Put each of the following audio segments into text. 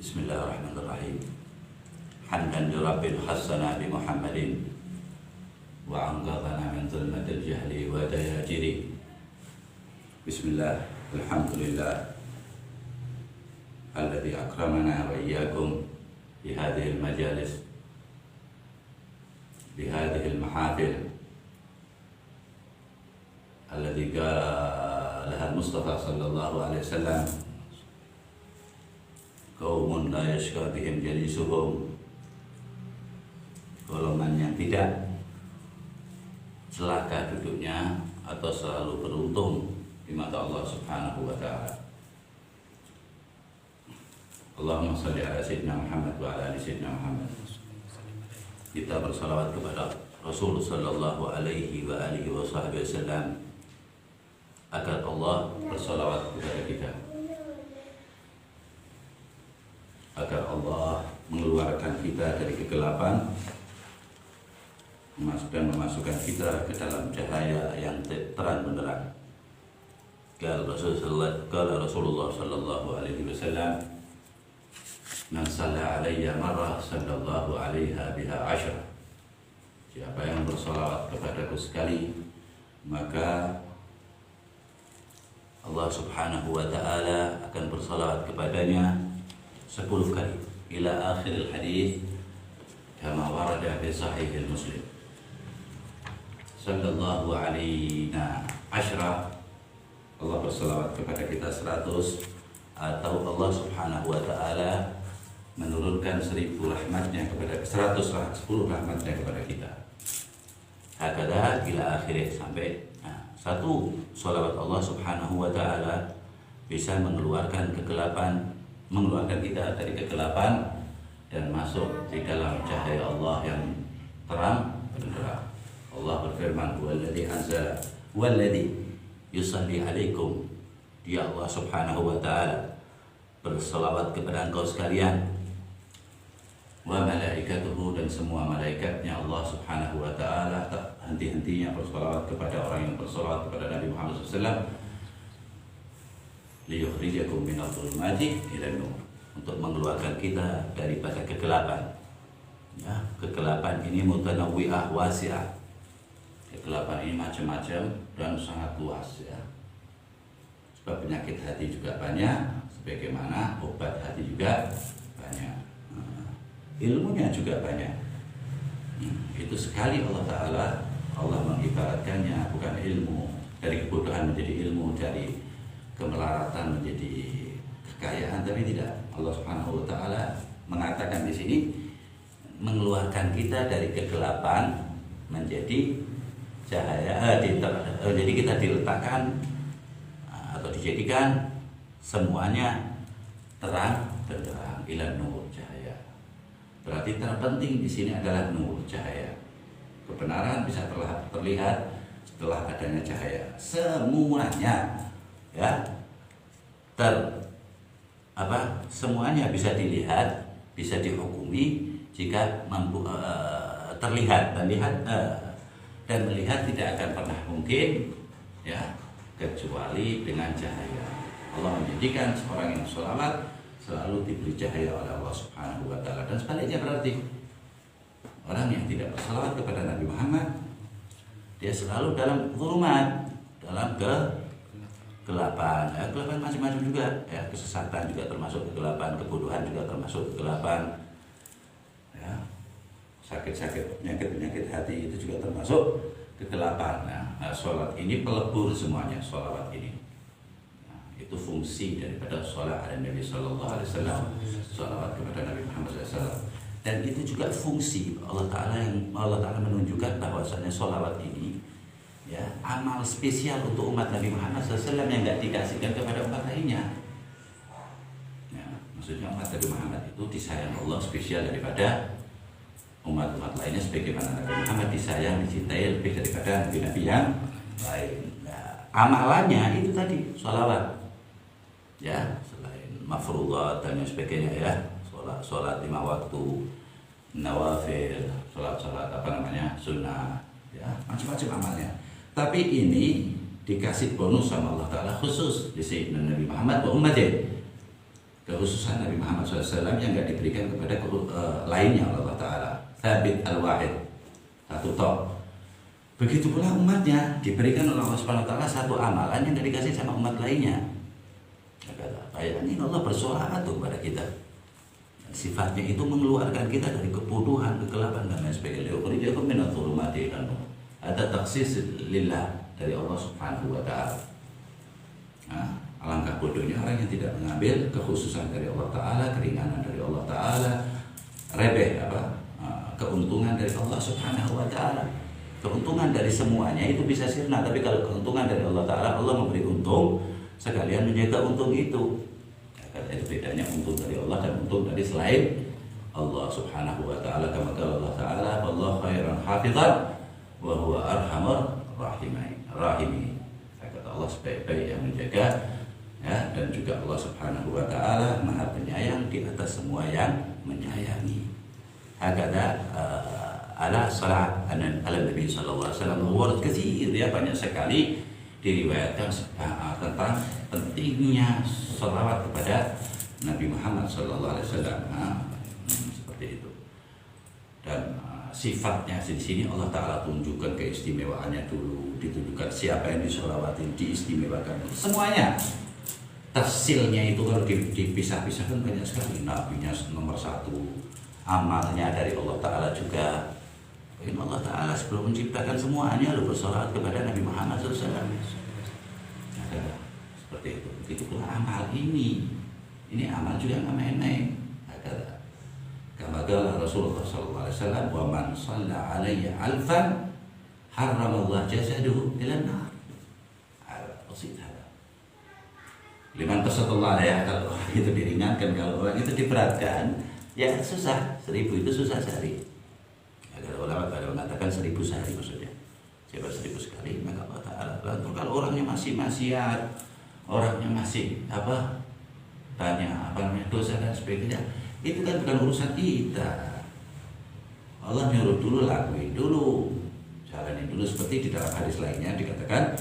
Bismillahirrahmanirrahim. Hamdan lirabbil hassana bi Muhammadin wa anqadhana min zulmatil jahli wa dayajiri. Bismillah, alhamdulillah alladhi akramana wa iyyakum bi hadhihi al-majalis, bi hadhihi al-mahafil alladhi qalaha al-Mustafa sallallahu alaihi wasallam, qaumun la yashqa bihim jalisuhum, golongan yang tidak celaka duduknya atau selalu beruntung di mata Allah Subhanahu wa ta'ala. Allahumma salli ala sayyidina Muhammad wa ala ali sayyidina Muhammad. Kita bersalawat kepada Rasul sallallahu alaihi wa alihi wa sahbihi wasallam agar Allah bersalawat kepada kita, agar Allah mengeluarkan kita dari kegelapan dan memasukkan kita ke dalam cahaya yang terang benderang. Qala Rasulullah sallallahu alaihi wasallam, man shalla alayya marrah sallallahu alaiha biha ashra. Siapa yang bersalawat kepadaku sekali, maka Allah Subhanahu wa ta'ala akan bersalawat kepadanya 10 kali ila akhir hadis kama warada fi sahih Muslim. Sallallahu alaina ashra, Allah bersalawat kepada kita 100, atau Allah Subhanahu wa ta'ala menurunkan 1000 rahmatnya kepada 10 rahmatnya kepada kita. Hakada ila akhir, sampai satu salawat Allah Subhanahu wa ta'ala bisa mengeluarkan kegelapan, mengeluarkan kita dari kegelapan dan masuk di dalam cahaya Allah yang terang benderang. Allah berfirman, "Walladzi anzala walladzi yusalli 'alaikum." Dia Allah Subhanahu wa ta'ala berselawat kepada engkau sekalian, wa malaikatuhu, dan semua malaikatnya Allah Subhanahu wa ta'ala tak henti-hentinya berselawat kepada orang yang berselawat kepada Nabi Muhammad SAW, liyukhrijakum minadh dhulumati ilan nur, untuk mengeluarkan kita daripada kegelapan. Ya, kegelapan ini mutanawwi'ah wasi'ah. Kegelapan ini macam-macam dan sangat luas, ya. Sebab penyakit hati juga banyak, sebagaimana obat hati juga banyak. Ilmunya juga banyak. Itu sekali Allah Ta'ala, Allah mengibaratkannya bukan ilmu dari kebodohan menjadi ilmu, dari kemelaratan menjadi kekayaan, tapi tidak. Allah Subhanahu wa ta'ala mengatakan di sini mengeluarkan kita dari kegelapan menjadi cahaya. Jadi kita diletakkan atau dijadikan semuanya terang benderang, ilan nur, cahaya. Berarti terpenting di sini adalah nur, cahaya. Kebenaran bisa terlihat setelah adanya cahaya. Semuanya, ya, semuanya bisa dilihat, bisa dihukumi jika mampu terlihat dan melihat tidak akan pernah mungkin, ya, kecuali dengan cahaya. Allah menjadikan seorang yang sholawat selalu diberi cahaya oleh Allah Subhanahu wa ta'ala. Dan sebaliknya berarti orang yang tidak bersalawat kepada Nabi Muhammad, dia selalu dalam zulumat, dalam kegelapan. Ya, kegelapan macam-macam juga, ya, kesesatan juga termasuk kegelapan, kebodohan juga termasuk kegelapan, ya, sakit-sakit, penyakit-penyakit hati itu juga termasuk kegelapan. Nah, sholat ini pelebur semuanya, sholawat ini. Itu fungsi daripada sholat ala Nabi Sallallahu Alaihi Wasallam, sholawat kepada Nabi Muhammad SAW. Dan itu juga fungsi Allah Ta'ala menunjukkan bahwasanya sholawat ini, ya, amal spesial untuk umat Nabi Muhammad SAW yang tidak dikasihkan kepada umat lainnya. Ya, maksudnya umat Nabi Muhammad itu disayang Allah spesial daripada umat-umat lainnya, sebagaimana Nabi Muhammad disayang, dicintai lebih daripada nabi-nabi yang lain. Nah, amalannya itu tadi sholawat, ya, selain mafruḍat dan sebagainya, ya, sholat 5 waktu, nawafil, sholat sunnah, ya, macam-macam amalnya. Tapi ini dikasih bonus sama Allah Ta'ala khusus di Sayyidina Nabi Muhammad wa umatih. kekhususan Nabi Muhammad SAW yang nggak diberikan kepada lainnya oleh Allah Ta'ala. Thabit al-wahid, satu tok. Begitu pula umatnya diberikan oleh Allah Subhanahu Wa Ta'ala satu amalan yang nggak dikasih sama umat lainnya. Bayangin Allah bersolawat kepada kita. Sifatnya itu mengeluarkan kita dari kebodohan, kegelapan dan lain sebagainya. Yukhrijukum minadh dhulumati ilan nur. Ada taksis lillah dari Allah Subhanahu Wa Ta'ala. Nah, alangkah bodohnya orang yang tidak mengambil kekhususan dari Allah Ta'ala, keringanan dari Allah Ta'ala, keuntungan dari Allah Subhanahu Wa Ta'ala. Keuntungan dari semuanya itu bisa sirna, tapi kalau keuntungan dari Allah Ta'ala, Allah memberi untung sekalian menjaga untung itu. Itu bedanya untung dari Allah dan untung dari selain Allah Subhanahu Wa Ta'ala. Kama qala Allah Ta'ala, wallahu khairan hafizan wa huwa arhamur rahimin. Kata Allah sebaik-baik yang menjaga, ya, dan juga Allah Subhanahu Wa Ta'ala Maha Penyayang di atas semua yang menyayangi. Hakada ala salat ala Nabi sallallahu alaihi wasallam warad katsir, ya, banyak sekali diriwayatkan tentang pentingnya sholawat kepada Nabi Muhammad sallallahu alaihi wasallam. Seperti itu. Dan sifatnya di sini Allah Ta'ala tunjukkan keistimewaannya dulu, ditunjukkan siapa yang disholawati, diistimewakan semuanya. Tafsilnya itu kalau dipisah-pisahkan banyak sekali. Nabinya nomor satu, amalnya dari Allah Ta'ala juga. Allah Ta'ala sebelum menciptakan semuanya lalu bersolawat kepada Nabi Muhammad SAW. Seperti itu. Begitu pula amal ini amal juga nggak main-main. Kama qala Rasulullah SAW, wa man shalla alayya alfan haramallahu jasaduhu ila nar. Liman tasallallahu ya, kalau itu diringankan, kalau orang itu diberatkan ya susah. 1000 itu susah sehari. Kalau ulama pada mengatakan 1000 sehari maksudnya. Siapa 1000 sekali maka Allah Ta'ala. Lalu kalau orangnya masih maksiat, orangnya masih banyak dosa dan sebagainya, itu kan bukan urusan kita. Allah nyuruh dulu, lakuin dulu, jalanin dulu. Seperti di dalam hadis lainnya dikatakan,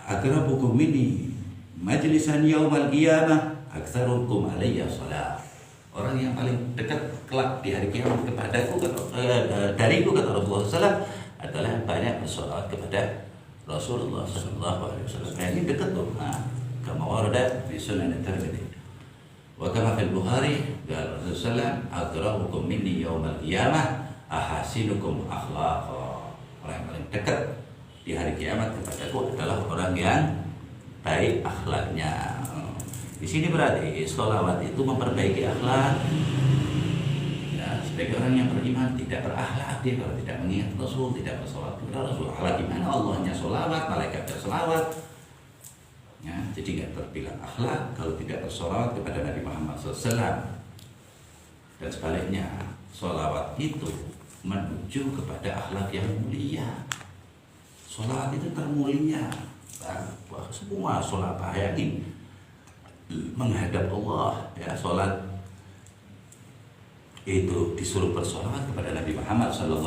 aqrabukum minni majlisan yaumal qiyamah aktsarukum alayya shalah. Orang yang paling dekat kelak di hari kiamat kepadaku, dariku, kata Rasulullah SAW, adalah yang banyak bersolawat kepada Rasulullah SAW. Ini dekat tuh. Kama warada fi Sunan Tirmidzi. Wa kama fil Bukhari, qala Rasulullah SAW, aqrabukum minni yaumal qiyamah ahasinukum akhlaqa. Orang yang paling dekat di hari kiamat kepadaku adalah orang yang baik akhlaknya. Di sini berarti sholawat itu memperbaiki akhlak. Ya, sebagai orang yang beriman tidak berakhlak dia kalau tidak mengingat Rasul, tidak bersolawat kepada Rasul. Akhlak gimana? Allahnya sholawat, malaikatnya sholawat. Ya, jadi nggak terbilang akhlak kalau tidak bersolawat kepada Nabi Muhammad SAW. Dan sebaliknya, sholawat itu menuju kepada akhlak yang mulia. Sholawat itu termulia. Semua sholawat bayangin menghadap Allah, ya, sholat itu disuruh bersolawat kepada Nabi Muhammad SAW.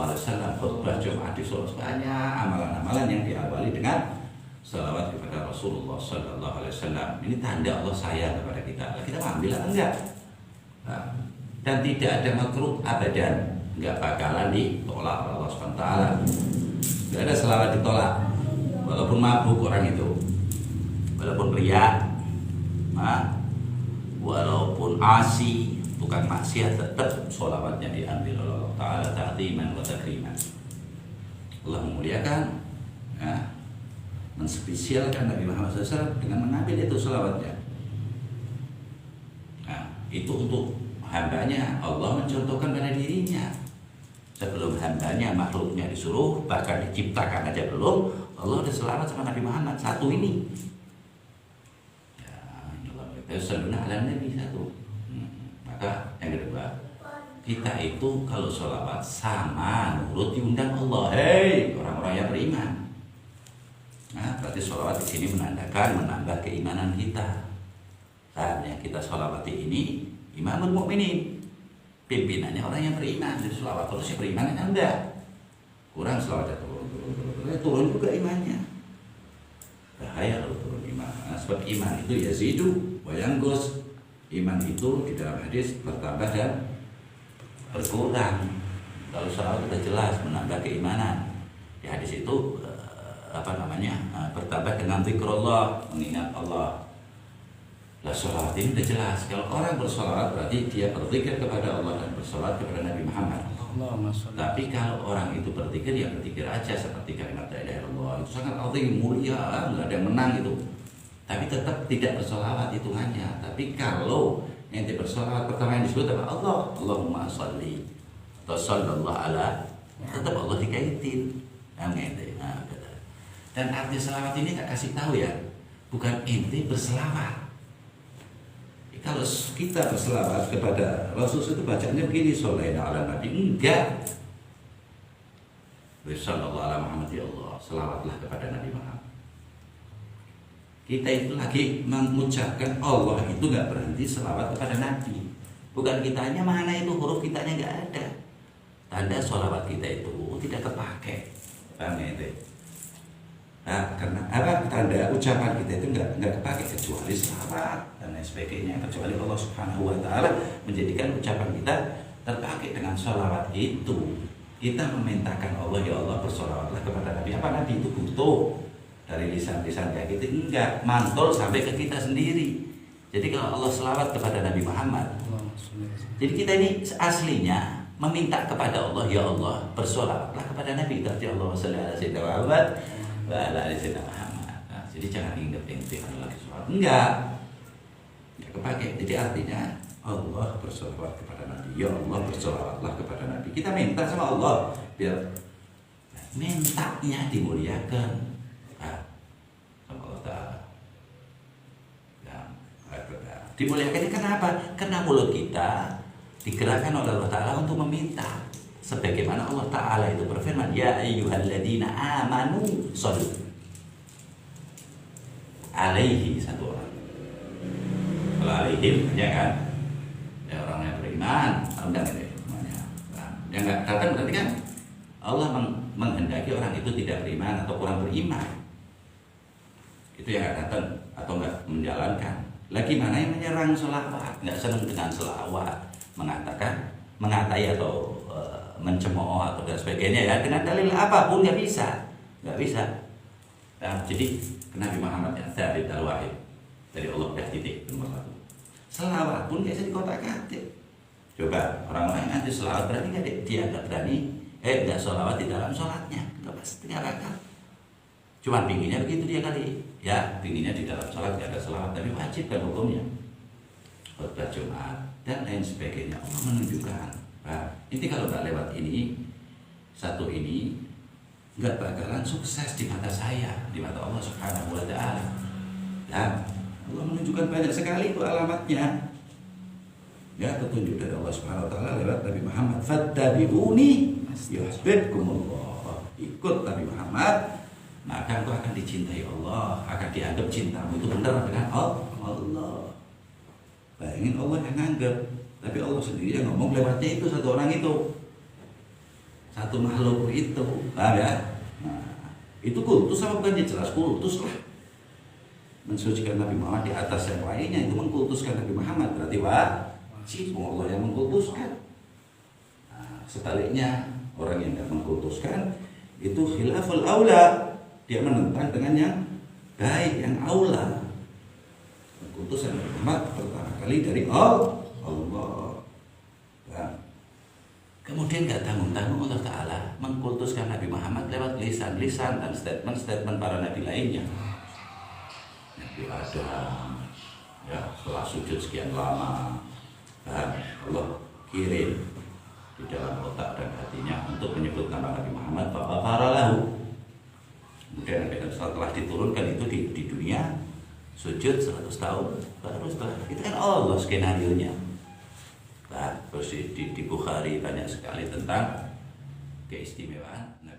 Khutbah Jumat disuruh banyak amalan-amalan yang diawali dengan sholawat kepada Rasulullah SAW. Ini tanda Allah sayang kepada kita. Kita ambil atau enggak? Dan tidak ada makruh abadan, enggak bakalan ditolak oleh Allah SWT. Enggak ada selawat ditolak, walaupun mabuk orang itu, walaupun riya, walaupun asi, tukang maksiat, tetap sholawatnya diambil oleh Allah Ta'ala ta'ziman wa takriman. Allah memuliakan, ya, menspesialkan Nabi Muhammad SAW dengan mengambil itu sholawatnya. Nah, itu untuk hambanya. Allah mencontohkan pada dirinya. Sebelum hambanya, makhluknya disuruh, bahkan diciptakan aja belum, Allah udah sholawat sama Nabi Muhammad satu ini. Sallallahu alaihi wasallam. Maka yang kedua, kita itu kalau sholawat sama nurut diundang Allah. Hei orang-orang yang beriman. Nah, berarti sholawat di sini menambah keimanan kita. Saat yang kita sholawati ini imamul mukminin, pimpinannya orang yang beriman. Jadi sholawat terus yang beriman kan enggak. Kurang sholawatnya turun juga imannya. Bahaya kalau turun iman. Nah, sebab iman itu yazidu wa yanqus. Iman itu di dalam hadis bertambah dan berkurang. Kalau sholawat sudah jelas menambah keimanan. Di hadis itu bertambah dengan zikrullah, mengingat Allah. Lah sholawat ini sudah jelas. Kalau orang bersholawat berarti dia berzikir kepada Allah dan bersolawat kepada Nabi Muhammad. Tapi kalau orang itu berzikir, ya berzikir aja seperti kalimat la ilaha illallah. Itu sangat azim, mulia, nggak ada yang menang itu. Tapi tetap tidak bersolawat hitungannya. Tapi kalau ente bersolawat pertama yang disebut apa? Allah, Allahumma sholli atau sallallahu ala, tetap Allah dikaitin. Dan arti selawat ini tak kasih tahu ya, bukan ente berselawat. Kalau kita berselawat kepada Rasul itu bacanya begini, sholina ala nabi, enggak. Sallallahu ala Muhammad, ya Allah, selawatlah kepada Nabi Muhammad. Kita itu lagi mengucapkan Allah itu nggak berhenti selawat kepada Nabi. Bukan kitanya mana itu huruf kitanya nggak ada. Tanda sholawat kita itu tidak kepake. Paham ya itu? Nah, karena apa? Tanda ucapan kita itu nggak kepake kecuali selawat dan lain sebagainya. Kecuali Allah Subhanahu Wa Taala menjadikan ucapan kita terpakai dengan sholawat itu. Kita memintakan Allah, ya Allah bersolawatlah kepada Nabi. Apa Nabi itu butuh dari lisan-lisan kayak gitu? Enggak, mantul sampai ke kita sendiri. Jadi kalau Allah selawat kepada Nabi Muhammad, jadi kita ini aslinya meminta kepada Allah, ya Allah bersolawatlah kepada Nabi. Tapi Allah sallallahu alaihi Muhammad wa ala alihi Muhammad. Nah, jadi jangan ingat ente lagi sholat. Enggak kepake. Jadi artinya Allah bersolawat kepada Nabi, ya Allah bersolawatlah kepada Nabi. Kita minta sama Allah biar mintanya dimuliakan. Dimuliakan ini kenapa? Karena mulut kita digerakkan oleh Allah Ta'ala untuk meminta. Sebagaimana Allah Ta'ala itu berfirman, ya ayyuhalladzina amanu shollu alaihi, satu orang. Kalau alaihim ya kan, ya orang yang beriman, undang itu semuanya. Yang nggak datang berarti kan Allah menghendaki orang itu tidak beriman atau kurang beriman. Itu yang nggak datang atau nggak menjalankan. Lagi mana yang menyerang selawat, nggak senang dengan selawat, mengatai atau mencemooh atau dan sebagainya ya, dengan dalil apapun nggak bisa. Nah, jadi Nabi Muhammad yang dari al-wahid dari Allah dah titik nomor satu. Selawat pun biasa di kotak-katik. Coba orang-orang yang anti selawat berarti nggak dia nggak berani, nggak selawat di dalam sholatnya, nggak pasti nggak bakal. Cuman pinginnya begitu dia kali. Ya, pinginnya di dalam sholat tidak ada selawat, tapi wajib kan hukumnya. Khutbah Jumat dan lain sebagainya. Allah menunjukkan. Nah, ini kalau nggak lewat ini, satu ini nggak bakalan sukses di mata saya, di mata Allah Subhanahu Wa Taala. Dan Allah menunjukkan banyak sekali itu alamatnya. Ya, petunjuk dari Allah Subhanahu Wa Taala lewat Nabi Muhammad. Fattabi'uni yuhibbukumullah. Ikut Nabi Muhammad, maka engkau akan dicintai Allah, akan dianggap cintamu itu benar dengan Allah. Bayangin Allah yang nganggap, tapi Allah sendiri yang ngomong lewatnya itu satu orang itu, satu makhluk itu, paham ya? Nah, itu kultus sama bukan? Jelas kultus lah. Mensucikan Nabi Muhammad di atas yang lainnya itu mengkultuskan Nabi Muhammad, berarti wajib Allah yang mengkultuskan. Nah, sebaliknya orang yang tidak mengkultuskan itu khilaful aula. Dia menentang dengan yang baik, yang aula. Utusan Nabi Muhammad pertama kali dari Allah. Dan kemudian gak tanggung-tanggung Allah Ta'ala mengkultuskan Nabi Muhammad lewat lisan-lisan dan statement-statement para Nabi lainnya. Nabi Adam, ya, setelah sujud sekian lama, dan Allah kirim di dalam otak dan hatinya untuk menyebut nama Nabi Muhammad, fa'afaralahu. Kemudian setelah diturunkan itu di dunia, sujud 100 tahun, baru setelah itu kan Allah skenarionya. Nah, terus di Bukhari banyak sekali tentang keistimewaan Nabi